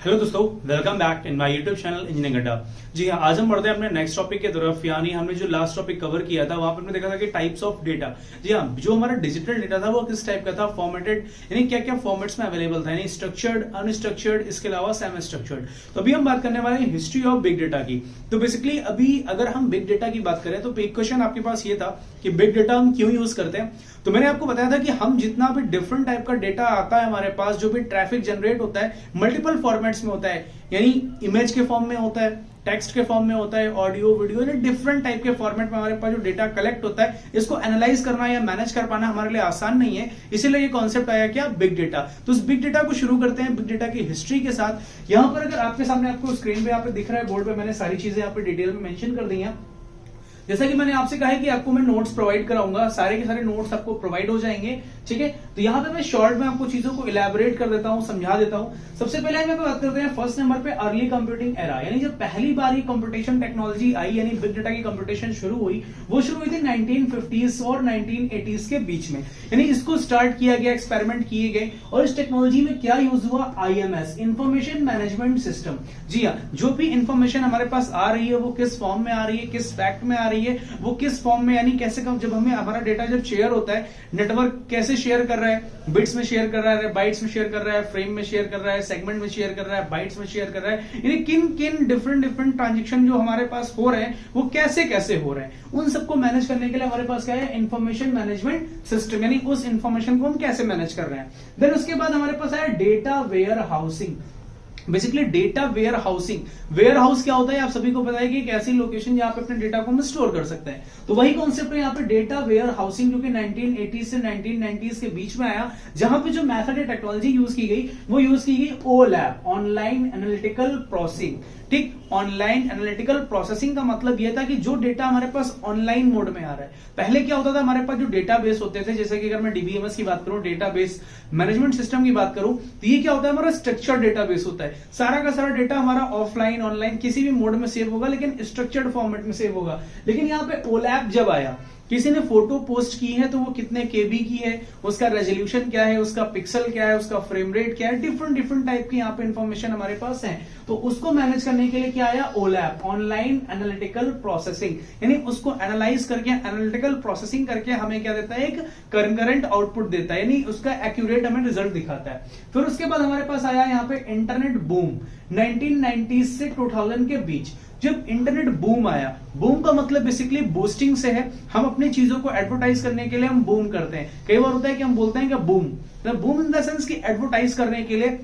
Hello दोस्तों, welcome back in my YouTube channel engineering अड्डा। जी हाँ, आज हम बढ़ते हैं अपने नेक्स्ट टॉपिक की तरफ। यानी हमने जो लास्ट टॉपिक कवर किया था वहां पर हमने देखा था कि टाइप्स ऑफ डेटा। जी हाँ, जो हमारा डिजिटल डेटा था वो किस टाइप का था, फॉर्मेटेड, यानी क्या क्या फॉर्मेट्स में अवेलेबल था, यानी स्ट्रक्चर्ड, अनस्ट्रक्चर्ड, इसके अलावा सेमी स्ट्रक्चर्ड। तो अभी हम बात करने वाले हैं हिस्ट्री ऑफ बिग डेटा की। तो बेसिकली अभी अगर हम बिग डेटा की बात करें तो एक क्वेश्चन आपके पास ये था कि बिग डेटा हम क्यों यूज करते हैं। तो मैंने आपको बताया था कि हम जितना भी डिफरेंट टाइप का डेटा आता है हमारे पास, जो भी ट्रैफिक जनरेट होता है मल्टीपल फॉर्मेट्स में होता है, यानी इमेज के फॉर्म में होता है, टेक्स्ट के फॉर्म में होता है, ऑडियो वीडियो, यानी डिफरेंट टाइप के फॉर्मेट में हमारे पास जो डेटा कलेक्ट होता है, इसको एनालाइज करना या मैनेज कर पाना हमारे लिए आसान नहीं है। इसीलिए ये कॉन्सेप्ट आया क्या, बिग डेटा। तो इस बिग डेटा को शुरू करते हैं बिग डेटा की हिस्ट्री के साथ। यहां पर अगर आपके सामने आपको स्क्रीन पे यहाँ पे दिख रहा है, बोर्ड पे मैंने सारी चीजें यहाँ पे डिटेल में मेंशन कर दी है। जैसा कि मैंने आपसे कहा है कि आपको मैं नोट्स प्रोवाइड कराऊंगा, सारे के सारे नोट्स आपको प्रोवाइड हो जाएंगे, ठीक है। तो यहाँ पे मैं शॉर्ट में आपको चीजों को इलेबोरेट कर देता हूँ, समझा देता हूँ। सबसे पहले हम बात करते हैं फर्स्ट नंबर पे अर्ली कंप्यूटिंग एरा, यानी जब पहली बार ये कंप्यूटेशन टेक्नोलॉजी आई, यानी बिग डेटा की कंप्यूटेशन शुरू हुई, वो शुरू हुई थी 1950s और 1980s के बीच में। यानी इसको स्टार्ट किया गया, एक्सपेरिमेंट किए गए, और इस टेक्नोलॉजी में क्या यूज हुआ, IMS, इंफॉर्मेशन मैनेजमेंट सिस्टम। जी हाँ, जो भी इंफॉर्मेशन हमारे पास आ रही है वो किस फॉर्म में आ रही है, किस फैक्ट में आ रही है, वो किस फॉर्म में, यानी कैसे कम, जब हमें हमारा डेटा जब शेयर होता है, नेटवर्क कैसे शेयर कर रहा है, बिट्स में शेयर कर रहा है, बाइट्स में शेयर कर रहा है, फ्रेम में शेयर कर रहा है, सेगमेंट में शेयर कर रहा है, बाइट्स में शेयर कर रहा है, यानी किन किन डिफरेंट ट्रांजेक्शन जो हमारे पास हो रहे हैं वो कैसे कैसे हो रहे हैं, उन सबको मैनेज करने के लिए हमारे पास क्या है, इंफॉर्मेशन मैनेजमेंट सिस्टम, यानी उस इंफॉर्मेशन को हम कैसे मैनेज कर रहे हैं। देन उसके बाद हमारे पास आया data warehousing. Basically data warehousing, warehouse क्या होता है आप सभी को पता है कि एक ऐसी लोकेशन जहां पे अपने डेटा को हम स्टोर कर सकते हैं। तो वही कॉन्सेप्ट है यहाँ पे डेटा वेयर हाउसिंग, जो कि 1980 से 1990s के बीच में आया, जहां पे जो मेथड या टेक्नोलॉजी यूज की गई वो यूज की गई OLAP, ऑनलाइन एनालिटिकल प्रोसेसिंग। ठीक, ऑनलाइन एनालिटिकल प्रोसेसिंग का मतलब यह था कि जो डेटा हमारे पास ऑनलाइन मोड में आ रहा है। पहले क्या होता था, हमारे पास जो डेटाबेस होते थे, जैसे कि अगर मैं DBMS की बात करूं, डेटाबेस मैनेजमेंट सिस्टम की बात करूं, तो ये क्या होता है, हमारा स्ट्रक्चर्ड डेटाबेस होता है। सारा का सारा डेटा हमारा ऑफलाइन ऑनलाइन किसी भी मोड में सेव होगा, लेकिन स्ट्रक्चर्ड फॉर्मेट में सेव होगा। लेकिन यहाँ पे OLAP जब आया, किसी ने फोटो पोस्ट की है तो वो कितने KB की है, उसका रेजोल्यूशन क्या है, उसका पिक्सल क्या है, उसका फ्रेम रेट क्या है, डिफरेंट टाइप की यहाँ पे इंफॉर्मेशन हमारे पास है। तो उसको मैनेज करने के लिए क्या आया, OLAP, ऑनलाइन एनालिटिकल प्रोसेसिंग, यानी उसको एनालाइज करके, एनालिटिकल प्रोसेसिंग करके हमें क्या देता है, एक कंकरेंट आउटपुट देता है, यानी उसका एक्यूरेट हमें रिजल्ट दिखाता है। फिर उसके बाद हमारे पास आया यहाँ पे इंटरनेट बूम, 1990 से 2000 के बीच। जब इंटरनेट बूम आया, बूम का मतलब बेसिकली बूस्टिंग से है, हम अपनी चीजों को एडवर्टाइज करने के लिए हम बूम करते हैं। कई बार होता है कि हम बोलते हैं कि boom, boom in the sense कि एडवर्टाइज करने के लिए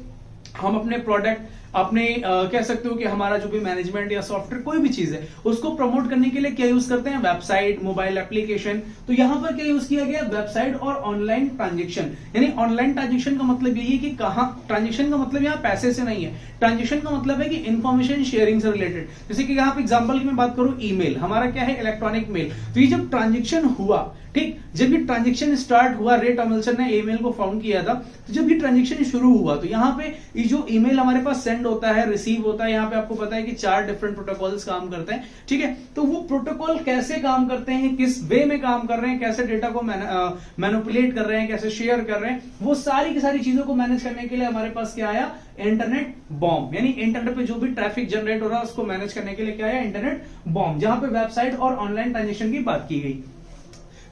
हम अपने प्रोडक्ट, अपने कह सकते हो कि हमारा जो भी मैनेजमेंट या सॉफ्टवेयर कोई भी चीज है उसको प्रमोट करने के लिए क्या यूज करते हैं, वेबसाइट, मोबाइल एप्लीकेशन। तो यहां पर क्या यूज किया गया, वेबसाइट और ऑनलाइन ट्रांजेक्शन। यानी ऑनलाइन ट्रांजेक्शन का मतलब यही है कि कहां, ट्रांजेक्शन का मतलब यहाँ पैसे से नहीं है, ट्रांजेक्शन का मतलब है कि इंफॉर्मेशन शेयरिंग से रिलेटेड। जैसे कि यहाँ पे एग्जांपल की मैं बात करूं, ईमेल हमारा क्या है, इलेक्ट्रॉनिक मेल। तो ये जब ट्रांजेक्शन हुआ, ठीक, जब ये ट्रांजेक्शन स्टार्ट हुआ, रे टॉमलिंसन ने ईमेल को फाउंड किया था, तो जब ये ट्रांजेक्शन शुरू हुआ तो यहाँ पे ये जो ईमेल हमारे पास सेंड होता है, रिसीव होता है, यहाँ पे आपको पता है कि 4 डिफरेंट प्रोटोकॉल्स काम करते हैं, ठीक है। तो वो प्रोटोकॉल कैसे काम करते हैं, किस वे में काम कर रहे हैं, कैसे डेटा को मैनिपुलेट कर रहे हैं, कैसे शेयर कर रहे हैं, वो सारी की सारी चीजों को मैनेज करने के लिए हमारे पास क्या आया, इंटरनेट बॉम्ब। यानी इंटरनेट पे जो भी ट्रैफिक जनरेट हो रहा है उसको मैनेज करने के लिए क्या आया, इंटरनेट बॉम्ब, जहां पे वेबसाइट और ऑनलाइन ट्रांजेक्शन की बात की गई।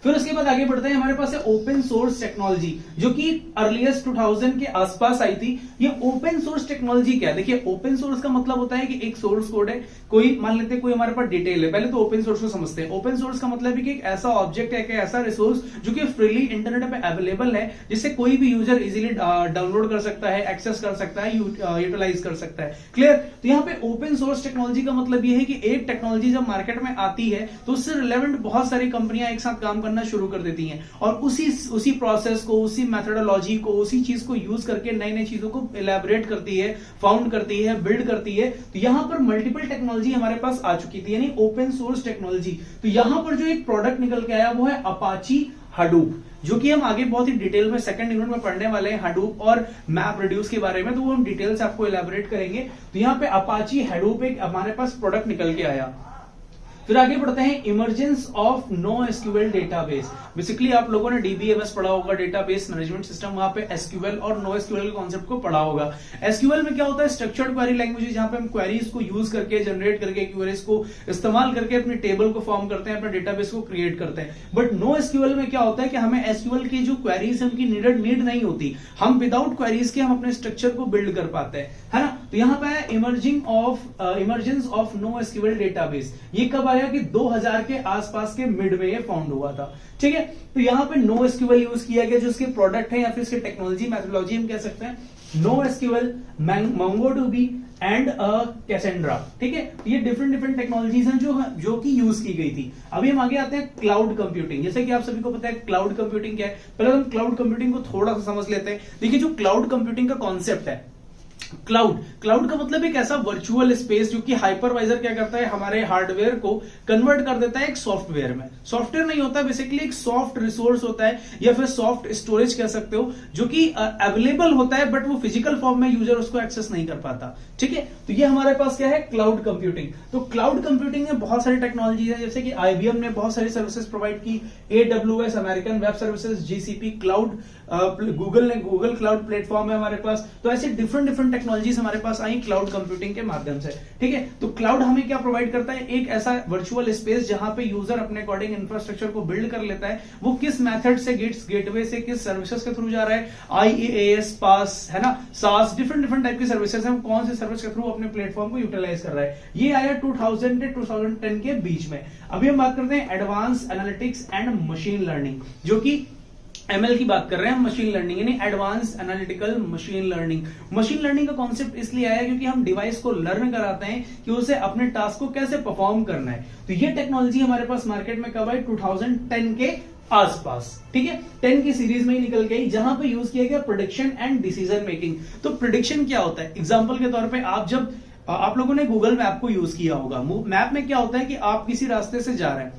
फिर उसके बाद आगे बढ़ते हैं, हमारे पास है ओपन सोर्स टेक्नोलॉजी, जो कि अर्लीस्ट 2000 के आसपास आई थी। ये ओपन सोर्स टेक्नोलॉजी क्या है, देखिए ओपन सोर्स का मतलब होता है कि एक सोर्स कोड है, कोई मान लेते हैं कोई हमारे पास डिटेल है, पहले तो ओपन सोर्स को समझते हैं। ओपन सोर्स का मतलब है कि एक ऐसा ऑब्जेक्ट है, एक ऐसा रिसोर्स जो कि फ्रीली इंटरनेट पे अवेलेबल है, जिसे कोई भी यूजर इजीली डाउनलोड कर सकता है, एक्सेस कर सकता है, यूटिलाइज कर सकता है। क्लियर। तो यहाँ पे ओपन सोर्स टेक्नोलॉजी का मतलब ये है कि एक टेक्नोलॉजी जब मार्केट में आती है तो उससे रिलेवेंट बहुत सारी कंपनियां एक साथ काम करना शुरू कर देती हैं, और उसी प्रोसेस को, उसी मेथोडोलॉजी को, उसी चीज को यूज करके नई नई चीजों को इलेबोरेट करती है, फाउंड करती है, बिल्ड करती है। तो यहां पर मल्टीपल टेक्नोलॉजी हमारे पास आ चुकी थी, यानी ओपन सोर्स टेक्नोलॉजी। तो यहां पर जो एक प्रोडक्ट निकल के आया वो है अपाची हडूप, जो कि हम आगे बहुत ही डिटेल में सेकंड यूनिट में पढ़ने वाले हैं, हडूप और मैप रिड्यूस के बारे में, तो वो हम डिटेल से आपको इलेबोरेट करेंगे। तो यहाँ पे अपाची हडूप एक हमारे पास प्रोडक्ट निकल के आया। फिर आगे बढ़ते हैं emergence of no SQL database. Basically आप लोगों ने डीबीएमएस पढ़ा होगा, डेटाबेस मैनेजमेंट सिस्टम, वहां पे एसक्यूएल और नो एसक्यूएल के कॉन्सेप्ट को पढ़ा होगा। एसक्यूएल में क्या होता है, स्ट्रक्चर्ड क्वेरी लैंग्वेज, जहां पे हम क्वेरीज को यूज करके, जनरेट करके, क्वेरीज को इस्तेमाल करके अपने टेबल को फॉर्म करते हैं, अपने डेटाबेस को क्रिएट करते हैं। बट नो एसक्यूएल में क्या होता है कि हमें एसक्यूएल की जो क्वेरीज है उनकी नीड नहीं होती, हम विदाउट क्वेरीज के हम अपने स्ट्रक्चर को बिल्ड कर पाते हैं, है ना। तो यहाँ पे है emergence of no SQL database. ये कब आया कि 2000 के आसपास के मिड में ये फाउंड हुआ था, ठीक है। तो यहाँ पे नो एसक्यूएल यूज किया गया, जो इसके प्रोडक्ट है या फिर इसके टेक्नोलॉजी मैथोडोलॉजी हम कह सकते हैं no SQL, MongoDB and Cassandra, ठीक है। ये डिफरेंट टेक्नोलॉजीज हैं जो कि यूज की गई थी। अभी हम आगे आते हैं क्लाउड कंप्यूटिंग। जैसे कि आप सभी को पता है क्लाउड कंप्यूटिंग क्या है, पहले हम क्लाउड कंप्यूटिंग को थोड़ा सा समझ लेते हैं। देखिए जो क्लाउड कंप्यूटिंग का कॉन्सेप्ट है, क्लाउड का मतलब एक ऐसा वर्चुअल स्पेस जो कि हाइपरवाइजर क्या करता है, हमारे हार्डवेयर को कन्वर्ट कर देता है एक सॉफ्टवेयर में। सॉफ्टवेयर नहीं होता, बेसिकली एक सॉफ्ट रिसोर्स होता है या फिर सॉफ्ट स्टोरेज कह सकते हो, जो कि अवेलेबल होता है बट वो फिजिकल फॉर्म में यूजर उसको एक्सेस नहीं कर पाता, ठीक है। तो ये हमारे पास क्या है, क्लाउड कंप्यूटिंग। तो क्लाउड कंप्यूटिंग में बहुत सारी टेक्नोलॉजी है, जैसे कि आईबीएम ने बहुत सारी सर्विसेज प्रोवाइड की, AWS American web services, GCP cloud, Google cloud platform है हमारे पास। तो ऐसे डिफरेंट टेक्नोलॉजीज हमारे पास आई क्लाउड कंप्यूटिंग के माध्यम से, ठीक है। तो क्लाउड हमें क्या प्रोवाइड करता है, एक ऐसा वर्चुअल स्पेस जहां पे यूजर अपने अकॉर्डिंग इंफ्रास्ट्रक्चर को बिल्ड कर लेता है। वो किस मेथड से, गेटवे से, किस सर्विसेज के थ्रू जा रहा है, IaaS, पास, है ना, SaaS, डिफरेंट टाइप की सर्विसेज है, कौन से सर्विस के थ्रू अपने प्लेटफॉर्म को यूटिलाइज कर रहा है। ये आया 2000 से 2010 के बीच में। अभी हम बात करते हैं advance analytics and machine learning, जो कि ML की बात कर रहे हैं, मशीन लर्निंग यानी advance analytical machine learning. Machine learning का कॉन्सेप्ट इसलिए आया क्योंकि हम डिवाइस को लर्न कराते हैं कि उसे अपने टास्क को कैसे परफॉर्म करना है। तो ये टेक्नोलॉजी हमारे पास मार्केट में कब आई, 2010 के आसपास, ठीक है। 10 की सीरीज में ही निकल गई, जहां पे यूज किया गया प्रेडिक्शन एंड डिसीजन मेकिंग। तो प्रेडिक्शन क्या होता है, एग्जांपल के तौर पे आप लोगों ने गूगल मैप को यूज किया होगा। मैप में क्या होता है कि आप किसी रास्ते से जा रहे हैं,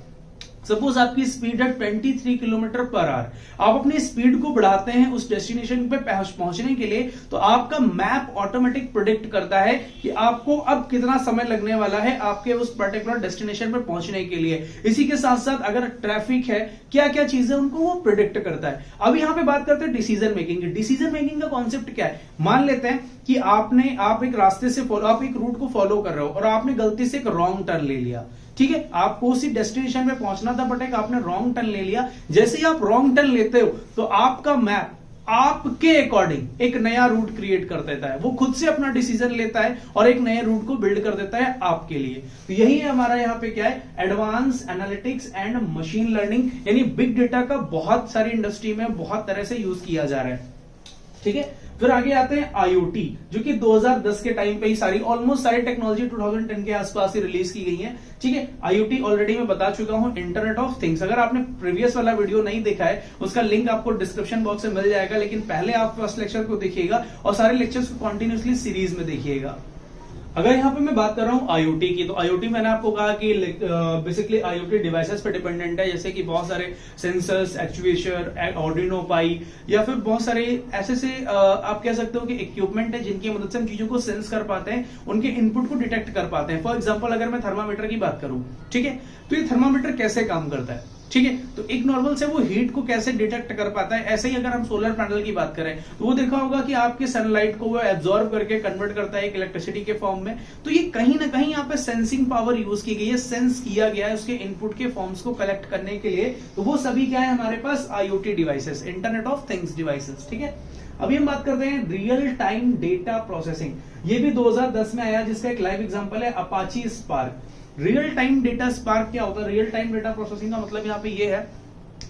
सपोज आपकी स्पीड है 23 किलोमीटर पर आवर, आप अपनी स्पीड को बढ़ाते हैं उस डेस्टिनेशन पे पहुंचने के लिए, तो आपका मैप ऑटोमेटिक प्रेडिक्ट करता है कि आपको अब कितना समय लगने वाला है आपके उस पर्टिकुलर डेस्टिनेशन पे पहुंचने के लिए। इसी के साथ साथ अगर ट्रैफिक है, क्या क्या चीजें उनको वो प्रेडिक्ट करता है। अब यहाँ पे बात करते हैं डिसीजन मेकिंग की। डिसीजन मेकिंग का कॉन्सेप्ट क्या है, मान लेते हैं कि आप एक रास्ते से आप एक रूट को फॉलो कर रहे हो और आपने गलती से एक रॉन्ग टर्न ले लिया, ठीक है। आपको उसी डेस्टिनेशन पे पहुंचना था बट आपने रॉन्ग टर्न ले लिया। जैसे ही आप रॉन्ग टर्न लेते हो तो आपका मैप आपके अकॉर्डिंग एक नया रूट क्रिएट कर देता है, वो खुद से अपना डिसीजन लेता है और एक नए रूट को बिल्ड कर देता है आपके लिए। तो यही है हमारा यहाँ पे क्या है, advance analytics and machine learning, यानी बिग डेटा का बहुत सारी इंडस्ट्री में बहुत तरह से यूज किया जा रहा है, ठीक है। फिर आगे आते हैं IoT, जो कि 2010 के टाइम पे ही ऑलमोस्ट सारी टेक्नोलॉजी 2010 के आसपास ही रिलीज की गई है, ठीक है। IoT ऑलरेडी मैं बता चुका हूं, इंटरनेट ऑफ थिंग्स। अगर आपने प्रीवियस वाला वीडियो नहीं देखा है, उसका लिंक आपको डिस्क्रिप्शन बॉक्स में मिल जाएगा, लेकिन पहले आप फर्स्ट लेक्चर को देखिएगा और सारे लेक्चर्स को कंटिन्यूअसली सीरीज में देखिएगा। अगर यहाँ पे मैं बात कर रहा हूँ IoT की, तो IoT मैंने आपको कहा कि बेसिकली IoT डिवाइसेस पे डिपेंडेंट है, जैसे कि बहुत सारे सेंसर्स, एक्चुएटर, आर्डिनो पाई, या फिर बहुत सारे ऐसे आप कह सकते हो कि इक्विपमेंट है जिनकी मदद से हम चीजों को सेंस कर पाते हैं, उनके इनपुट को डिटेक्ट कर पाते हैं। फॉर एग्जाम्पल अगर मैं थर्मामीटर की बात करूं, ठीक है, तो ये थर्मामीटर कैसे काम करता है, ठीक है। तो एक नॉर्मल से वो हीट को कैसे डिटेक्ट कर पाता है, ऐसे ही अगर हम सोलर पैनल की बात करें तो वो देखा होगा कि आपके सनलाइट को वो एब्जॉर्ब करके कन्वर्ट करता है एक इलेक्ट्रिसिटी के फॉर्म में। तो ये कहीं ना कहीं यहाँ पे सेंसिंग पावर यूज की गई है, सेंस किया गया है उसके इनपुट के फॉर्म्स को कलेक्ट करने के लिए। तो वो सभी क्या है हमारे पास, IoT devices, internet of things devices, ठीक है। अभी हम बात करते हैं रियल टाइम डेटा प्रोसेसिंग। ये भी 2010 में आया, जिसका एक लाइव एग्जांपल है Apache spark. Real time data spark क्या होता है, रियल टाइम डेटा प्रोसेसिंग का मतलब यहाँ पे ये है,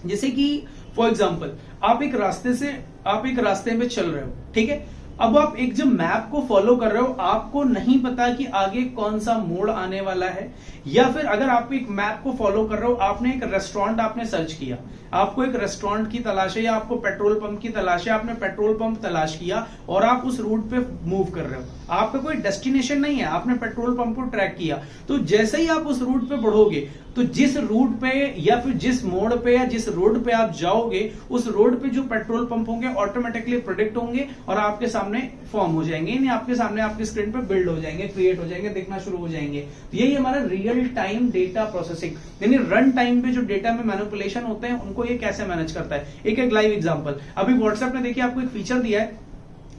जैसे कि फॉर एग्जांपल आप एक रास्ते में चल रहे हो, ठीक है। अब आप एक जब मैप को फॉलो कर रहे हो, आपको नहीं पता कि आगे कौन सा मोड़ आने वाला है, या फिर अगर आप एक मैप को फॉलो कर रहे हो, आपने एक रेस्टोरेंट आपने सर्च किया, आपको एक रेस्टोरेंट की तलाश है या आपको पेट्रोल पंप की तलाश है, आपने पेट्रोल पंप तलाश किया और आप उस रूट पे मूव कर रहे हो, आपका कोई डेस्टिनेशन नहीं है, आपने पेट्रोल पंप को ट्रैक किया। तो जैसे ही आप उस रूट पे बढ़ोगे तो जिस रूट पे या फिर जिस मोड़ पे या जिस रोड पे आप जाओगे उस रोड पे जो पेट्रोल पंप होंगे ऑटोमेटिकली प्रेडिक्ट होंगे और आपके सामने फॉर्म हो जाएंगे, यानी आपके सामने आपकी स्क्रीन पे बिल्ड हो जाएंगे, क्रिएट हो जाएंगे, दिखना शुरू हो जाएंगे। तो यही हमारा रियल टाइम डेटा प्रोसेसिंग, यानी रन टाइम पे जो डेटा में मैनिपुलेशन होते हैं उनको ये कैसे मैनेज करता है। एक लाइव एग्जांपल, अभी व्हाट्सएप ने देखिए आपको एक फीचर दिया है,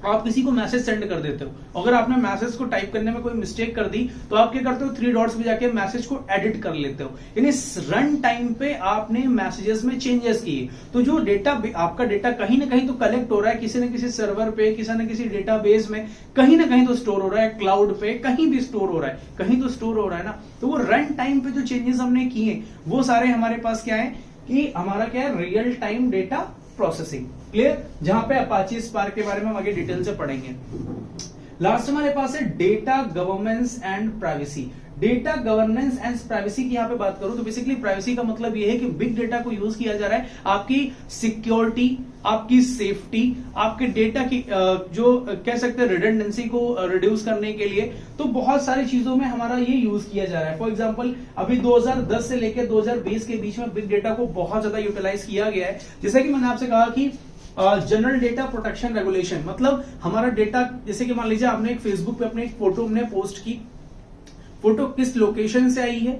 आप किसी को मैसेज सेंड कर देते हो, अगर आपने मैसेज को टाइप करने में कोई मिस्टेक कर दी तो आप क्या करते हो, 3 डॉट्स पे जाके मैसेज को एडिट कर लेते हो, यानी रन टाइम पे आपने मैसेजेस में चेंजेस किए। तो जो डेटा आपका डेटा कहीं ना कहीं तो कलेक्ट हो रहा है, किसी न किसी सर्वर पे, किसी न किसी डेटाबेस में कहीं ना कहीं तो स्टोर हो रहा है, क्लाउड पे कहीं भी स्टोर हो रहा है, कहीं तो स्टोर हो रहा है ना। तो वो रन टाइम पे जो चेंजेस हमने किए वो सारे हमारे पास क्या है कि हमारा क्या है, real time data processing. Clear, जहां पे अपाची स्पार्क के बारे में हम आगे डिटेल से पढ़ेंगे। लास्ट हमारे पास है data governance and privacy. Data governance and privacy की यहां पे बात करूं तो बेसिकली प्राइवेसी का मतलब यह है कि बिग डेटा को यूज किया जा रहा है आपकी सिक्योरिटी, आपकी सेफ्टी, आपके डेटा की जो कह सकते हैं रिडंडेंसी को रिड्यूस करने के लिए। तो बहुत सारी चीजों में हमारा ये यूज किया जा रहा है। फॉर एग्जांपल अभी 2010 से लेकर 2020 के बीच में बिग डेटा को बहुत ज्यादा यूटिलाइज किया गया है। जैसे कि मैंने आपसे कहा कि जनरल डेटा प्रोटेक्शन रेगुलेशन, मतलब हमारा डेटा, जैसे कि मान लीजिए आपने एक फेसबुक पे अपनी एक फोटो हमने पोस्ट की, फोटो किस लोकेशन से आई है,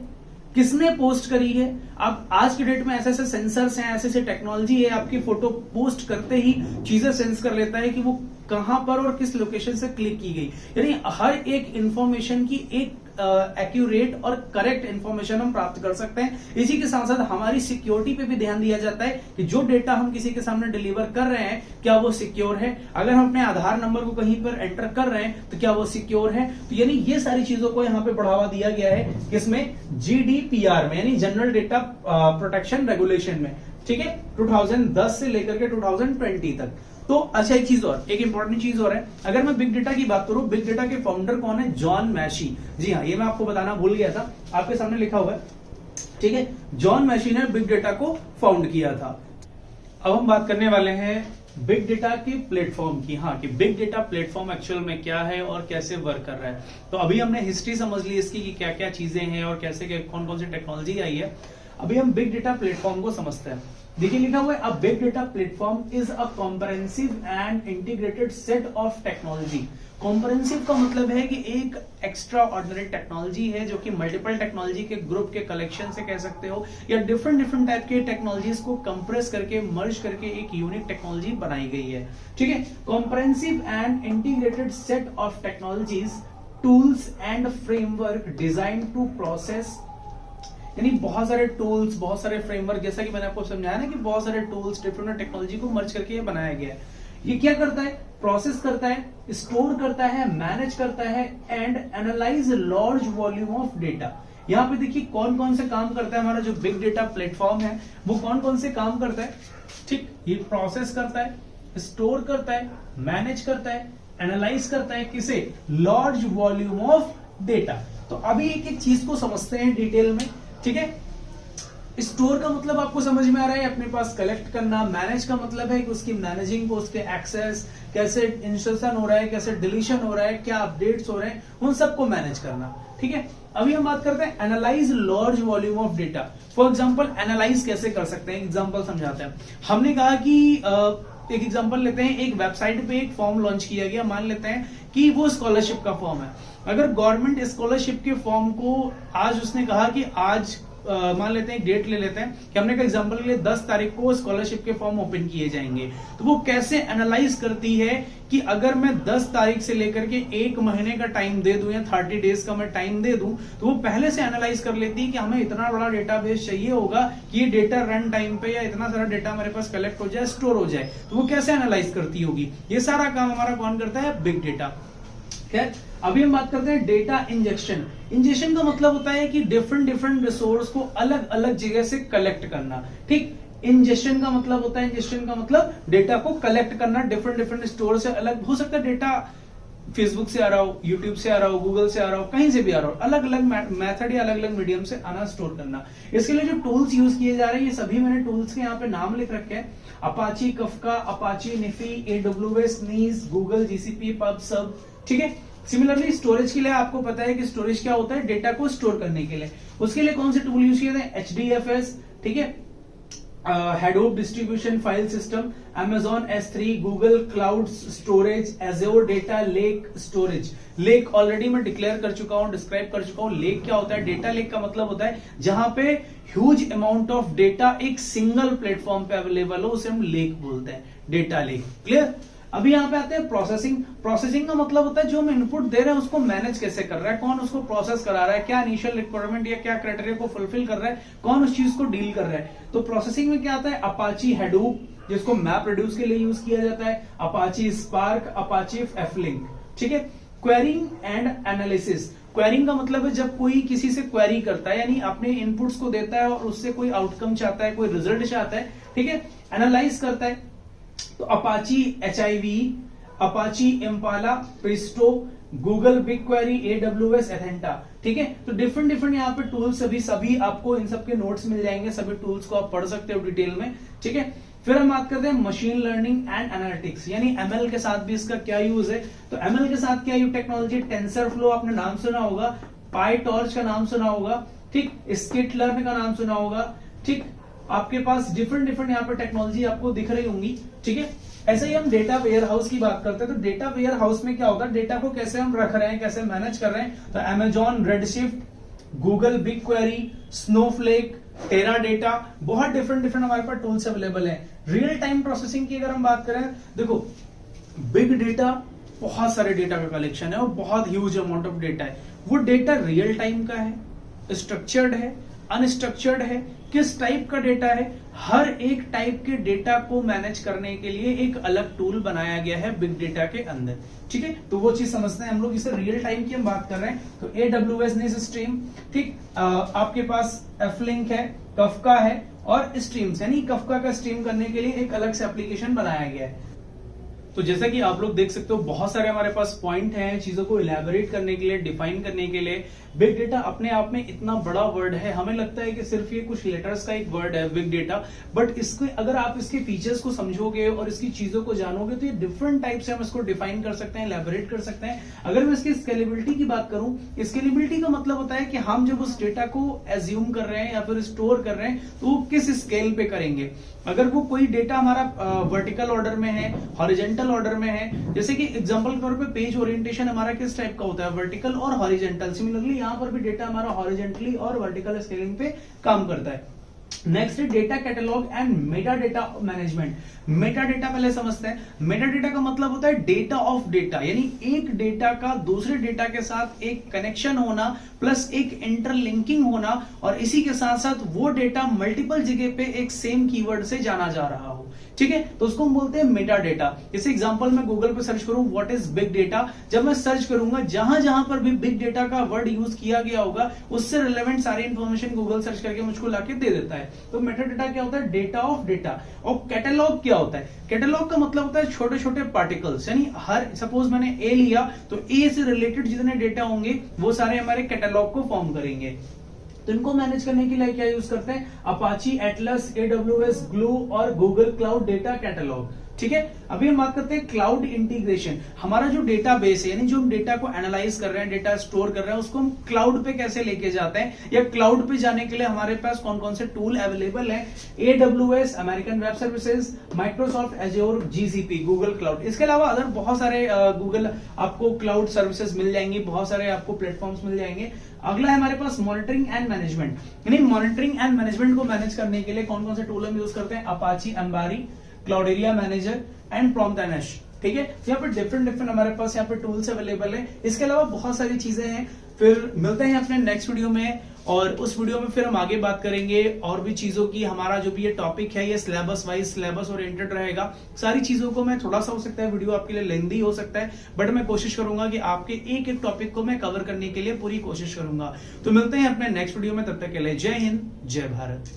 किसने पोस्ट करी है। अब आज के डेट में ऐसे ऐसे सेंसर्स हैं, ऐसे ऐसे टेक्नोलॉजी है, आपकी फोटो पोस्ट करते ही चीजें सेंस कर लेता है कि वो कहां पर और किस लोकेशन से क्लिक की गई, यानी हर एक इंफॉर्मेशन की एक एक्यूरेट और करेक्ट इंफॉर्मेशन हम प्राप्त कर सकते हैं। इसी के साथ साथ हमारी सिक्योरिटी पे भी ध्यान दिया जाता है कि जो डेटा हम किसी के सामने डिलीवर कर रहे हैं क्या वो सिक्योर है। अगर हम अपने आधार नंबर को कहीं पर एंटर कर रहे हैं तो क्या वो सिक्योर है। तो यानी ये सारी चीजों को यहाँ पे बढ़ावा दिया गया है, किसमें, जीडीपीआर में, यानी जनरल डेटा प्रोटेक्शन रेगुलेशन में। ठीक है, 2010 से लेकर के 2020 तक। तो अच्छा, एक चीज और, एक इंपॉर्टेंट चीज और है, अगर मैं बिग डेटा की बात करूं, बिग डेटा के फाउंडर कौन है, जॉन मैशी। जी हाँ, ये मैं आपको बताना भूल गया था, आपके सामने लिखा हुआ है। ठीक है, जॉन मैशी ने बिग डेटा को फाउंड किया था। अब हम बात करने वाले हैं बिग डेटा के प्लेटफॉर्म की। हाँ, कि बिग डेटा प्लेटफॉर्म एक्चुअल में क्या है और कैसे वर्क कर रहा है। तो अभी हमने हिस्ट्री समझ ली इसकी कि क्या क्या चीजें हैं और कैसे कौन कौन सी टेक्नोलॉजी आई है। अभी हम बिग डेटा प्लेटफॉर्म को समझते हैं। देखिए लिखा हुआ है, a big data platform is a comprehensive and integrated set of technology. Comprehensive का मतलब है कि एक एक्स्ट्रा ऑर्डिनरी टेक्नोलॉजी है जो कि मल्टीपल टेक्नोलॉजी के ग्रुप के कलेक्शन से कह सकते हो, या डिफरेंट टाइप के टेक्नोलॉजीज को कंप्रेस करके मर्ज करके एक यूनिक टेक्नोलॉजी बनाई गई है। ठीक है, comprehensive and integrated set of technologies, tools and framework design to process, यानी बहुत सारे टूल्स, बहुत सारे फ्रेमवर्क, जैसा कि मैंने आपको समझाया ना कि बहुत सारे टूल्स, डिफरेंट टेक्नोलॉजी को मर्ज करके ये बनाया गया है। ये क्या करता है, प्रोसेस करता है, स्टोर करता है, मैनेज करता है and analyse large volume of data. यहाँ पे देखिए कौन कौन से काम करता है हमारा जो बिग डेटा प्लेटफॉर्म है, वो कौन कौन से काम करता है। ठीक, ये प्रोसेस करता है, स्टोर करता है, मैनेज करता है, एनालाइज करता है, किसे, लार्ज वॉल्यूम ऑफ डेटा। तो अभी एक एक चीज को समझते हैं डिटेल में। ठीक है, स्टोर का मतलब आपको समझ में आ रहा है, अपने पास कलेक्ट करना। मैनेज का मतलब है कि उसकी मैनेजिंग को, उसके एक्सेस, कैसे इंसर्शन हो रहा है, कैसे डिलीशन हो रहा है, क्या अपडेट्स हो रहे हैं, उन सबको मैनेज करना। ठीक है, अभी हम बात करते हैं analyse large volume of data. For example analyse कैसे कर सकते हैं, एग्जांपल समझाते हैं। हमने कहा कि एक एग्जांपल लेते हैं, एक वेबसाइट पे एक फॉर्म लॉन्च किया गया, मान लेते हैं कि वो स्कॉलरशिप का फॉर्म है। अगर गवर्नमेंट स्कॉलरशिप के फॉर्म को आज उसने कहा कि आज मान लेते हैं, एक डेट ले लेते हैं कि हमने का एग्जांपल के लिए 10 तारीख को स्कॉलरशिप के फॉर्म ओपन किए जाएंगे, तो वो कैसे एनालाइज करती है कि अगर मैं 10 तारीख से लेकर के 1 महीने का टाइम दे दूं या 30 डेज का मैं टाइम दे दूं, तो वो पहले से एनालाइज कर लेती है कि हमें इतना बड़ा डेटाबेस चाहिए होगा कि ये डेटा रन टाइम पे या इतना सारा डेटा हमारे पास कलेक्ट हो जाए, स्टोर हो जाए। तो वो कैसे एनालाइज करती होगी, ये सारा काम हमारा कौन करता है, बिग डेटा। खैर, अभी हम बात करते हैं डेटा इंजेक्शन। इंजेक्शन का मतलब होता है कि डिफरेंट रिसोर्स को अलग अलग जगह से कलेक्ट करना। ठीक, इंजेक्शन का मतलब होता है, इंजेक्शन का मतलब डेटा को कलेक्ट करना, डिफरेंट स्टोर से अलग हो सकता है डेटा फेसबुक से आ रहा हो, यूट्यूब से आ रहा हो, गूगल से आ रहा हो, कहीं से भी आ रहा हो, अलग अलग मेथड या अलग अलग मीडियम से आना स्टोर करना। इसके लिए जो टूल्स यूज किए जा रहे हैं ये सभी मैंने टूल्स के यहाँ पे नाम लिख रखे हैं। अपाची, कफका, अपाची, निफी, AWS, नीस, गूगल, GCP, पब, सब, ठीक है। सिमिलरली स्टोरेज के लिए आपको पता है कि स्टोरेज क्या होता है, डेटा को स्टोर करने के लिए। उसके लिए कौन से टूल यूज किए थे, HDFS, ठीक है, Hadoop distribution file system, Amazon S3, Google cloud storage, Azure data lake storage. Lake already मैं डिक्लेयर कर चुका हूं, डिस्क्राइब कर चुका हूं। लेक क्या होता है, डेटा लेक का मतलब होता है जहां पे ह्यूज अमाउंट ऑफ डेटा एक सिंगल प्लेटफॉर्म पे अवेलेबल हो, उसे हम लेक बोलते हैं, डेटा लेक। क्लियर। अभी यहां पे आते हैं प्रोसेसिंग। प्रोसेसिंग का मतलब होता है जो हम इनपुट दे रहे हैं उसको मैनेज कैसे कर रहा है, कौन उसको प्रोसेस करा रहा है, क्या इनिशियल रिक्वायरमेंट या क्या क्राइटेरिया को फुलफिल कर रहा है, कौन उस चीज को डील कर रहा है। तो प्रोसेसिंग में क्या आता है, अपाची हैडूप जिसको मैप रिड्यूस के लिए यूज किया जाता है, अपाची स्पार्क, अपाची एफलिंक, ठीक है। Quarrying and analysis. क्वेरिंग का मतलब है जब कोई किसी से क्वेरी करता है, यानी अपने इनपुट्स को देता है और उससे कोई आउटकम चाहता है, कोई रिजल्ट चाहता है, ठीक है। एनालाइज करता है तो Apache HIV, Apache Impala, Presto, Google Big Query, AWS Athena, ठीक है। तो डिफरेंट डिफरेंट यहाँ पे टूल्स सभी आपको इन सब के नोट्स मिल जाएंगे, सभी टूल्स को आप पढ़ सकते हो डिटेल में, ठीक है। फिर हम बात करते हैं मशीन लर्निंग एंड एनालिटिक्स, यानी ML के साथ भी इसका क्या यूज है। तो ML के साथ क्या यूज टेक्नोलॉजी, टेंसर फ्लो आपने नाम सुना होगा, पाई टॉर्च का नाम सुना होगा, ठीक, स्किट लर्न का नाम सुना होगा, ठीक। आपके पास डिफरेंट डिफरेंट यहाँ पे टेक्नोलॉजी आपको दिख रही होंगी, ठीक है। ऐसे ही हम डेटा वेयर हाउस की बात करते हैं, तो डेटा वेयर हाउस में क्या होता है, डेटा को कैसे हम रख रहे हैं, कैसे मैनेज कर रहे हैं। तो Amazon Redshift, Google Big Query, Snowflake, Teradata, बहुत डिफरेंट डिफरेंट हमारे पास टूल्स अवेलेबल है। रियल टाइम प्रोसेसिंग की अगर हम बात करें, देखो बिग डेटा बहुत सारे डेटा का कलेक्शन है और बहुत ह्यूज अमाउंट ऑफ डेटा है। वो डेटा रियल टाइम का है, स्ट्रक्चर्ड है, अनस्ट्रक्चर्ड है, किस टाइप का डेटा है, हर एक टाइप के डेटा को मैनेज करने के लिए एक अलग टूल बनाया गया है बिग डेटा के अंदर, ठीक है। तो वो चीज समझते हैं हम लोग, इसे रियल टाइम की हम बात कर रहे हैं। तो AWS ने स्ट्रीम, ठीक, आपके पास एफलिंक है, कफका है और स्ट्रीम्स, यानी कफका का स्ट्रीम करने के लिए एक अलग से एप्लीकेशन बनाया गया है। तो जैसा कि आप लोग देख सकते हो बहुत सारे हमारे पास पॉइंट हैं चीजों को इलेबोरेट करने के लिए, डिफाइन करने के लिए। बिग डेटा अपने आप में इतना बड़ा वर्ड है, हमें लगता है कि सिर्फ ये कुछ लेटर्स का एक वर्ड है बिग डेटा, बट इसके अगर आप इसके फीचर्स को समझोगे और इसकी चीजों को जानोगे तो ये डिफरेंट टाइप से हम इसको डिफाइन कर सकते हैं, इलेबोरेट कर सकते हैं। अगर मैं इसकी स्केलेबिलिटी की बात करूं, स्केलेबिलिटी का मतलब होता है कि हम जब उस डेटा को एज्यूम कर रहे हैं या फिर स्टोर कर रहे हैं तो वो किस स्केल पे करेंगे। अगर वो कोई डेटा हमारा वर्टिकल ऑर्डर में है, हॉरिजेंटल ऑर्डर में है, जैसे कि एग्जांपल के तौर पे पेज ओरिएंटेशन हमारा किस टाइप का होता है, वर्टिकल और हॉरिजेंटल। सिमिलरली यहाँ पर भी डेटा हमारा हॉरिजेंटली और वर्टिकल स्केलिंग पे काम करता है। नेक्स्ट है data catalogue and Meta data management. Meta data पहले समझते हैं। मेटा डेटा का मतलब होता है डेटा ऑफ डेटा, यानी एक डेटा का दूसरे डेटा के साथ एक कनेक्शन होना प्लस एक इंटरलिंकिंग होना, और इसी के साथ साथ वो डेटा मल्टीपल जगह पे एक सेम कीवर्ड से जाना जा रहा हो, ठीक है। तो उसको हम बोलते हैं मेटा डेटा। जैसे एग्जांपल मैं गूगल पे सर्च करूं व्हाट इज बिग डेटा, जब मैं सर्च करूंगा जहां जहां पर भी बिग डेटा का वर्ड यूज किया गया होगा उससे रिलेवेंट सारी इंफॉर्मेशन गूगल सर्च करके मुझको लाके दे देता है। तो मेटा डेटा क्या होता है, डेटा ऑफ डेटा। और कैटलॉग क्या होता है, कैटलॉग का मतलब होता है छोटे छोटे पार्टिकल्स, यानी हर सपोज मैंने ए लिया तो ए से रिलेटेड जितने डेटा होंगे वो सारे हमारे कैटलॉग को फॉर्म करेंगे। तो इनको मैनेज करने के लिए क्या यूज करते हैं, अपाची, एटलस, AWS, ग्लू और गूगल क्लाउड डेटा कैटलॉग, ठीक है। अभी हम बात करते हैं क्लाउड इंटीग्रेशन। हमारा जो डेटा बेस है, यानी जो हम डेटा को एनालाइज कर रहे हैं, डेटा स्टोर कर रहे हैं, उसको हम क्लाउड पे कैसे लेके जाते हैं, या क्लाउड पे जाने के लिए हमारे पास कौन कौन से टूल अवेलेबल है। AWS, American web services, Microsoft azure, GCP, Google cloud. इसके अलावा अदर बहुत सारे गूगल आपको क्लाउड सर्विसेज मिल जाएंगी, बहुत सारे आपको प्लेटफॉर्म्स मिल जाएंगे। अगला है हमारे पास मॉनिटरिंग एंड मैनेजमेंट, यानी मॉनिटरिंग एंड मैनेजमेंट को मैनेज करने के लिए कौन कौन से टूल हम यूज करते हैं, Apache, Ambari, Cloudera manager and prompt, ठीक है। यहाँ पे डिफरेंट डिफरेंट हमारे पास यहाँ पे टूल्स अवेलेबल है। इसके अलावा बहुत सारी चीजें हैं। फिर मिलते हैं अपने नेक्स्ट वीडियो में, और उस वीडियो में फिर हम आगे बात करेंगे और भी चीजों की। हमारा जो भी ये टॉपिक है ये सिलेबस वाइज, सिलेबस ओरिएंटेड रहेगा। सारी चीजों को मैं थोड़ा सा, हो सकता है वीडियो आपके लिए लेंथी हो सकता है, बट मैं कोशिश करूंगा कि आपके एक एक टॉपिक को मैं कवर करने के लिए पूरी कोशिश करूंगा। तो मिलते हैं अपने नेक्स्ट वीडियो में, तब तक के लिए जय हिंद, जय भारत।